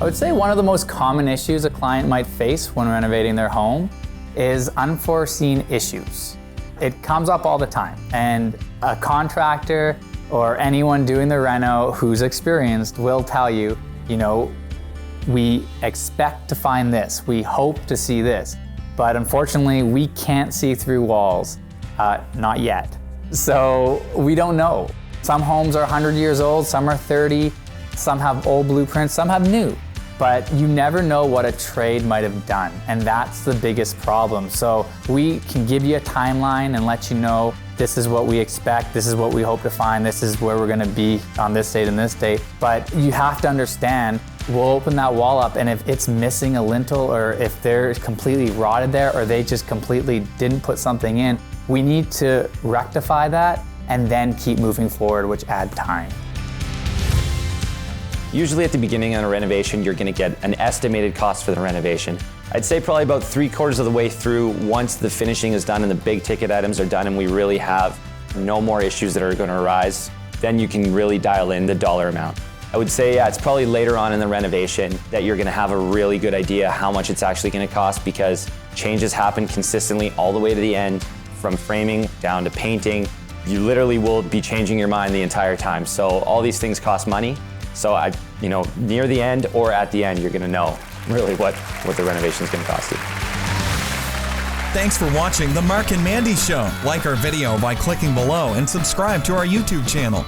would say one of the most common issues a client might face when renovating their home is unforeseen issues. It comes up all the time, and a contractor or anyone doing the reno who's experienced will tell you, we expect to find this, we hope to see this, but unfortunately we can't see through walls, not yet. So we don't know. Some homes are 100 years old, some are 30, some have old blueprints, some have new. But you never know what a trade might have done, and that's the biggest problem. So we can give you a timeline and let you know this is what we expect, this is what we hope to find, this is where we're gonna be on this date and this date. But you have to understand, we'll open that wall up, and if it's missing a lintel, or if they're completely rotted there, or they just completely didn't put something in, we need to rectify that and then keep moving forward, which add time. Usually at the beginning of a renovation, you're gonna get an estimated cost for the renovation. I'd say probably about 3/4 of the way through, once the finishing is done and the big ticket items are done and we really have no more issues that are gonna arise, then you can really dial in the dollar amount. I would say, it's probably later on in the renovation that you're gonna have a really good idea how much it's actually gonna cost, because changes happen consistently all the way to the end, from framing down to painting. You literally will be changing your mind the entire time. So all these things cost money. So near the end or at the end, you're gonna know really what the renovation is gonna cost you. Thanks for watching The Mark and Mandy Show. Like our video by clicking below and subscribe to our YouTube channel.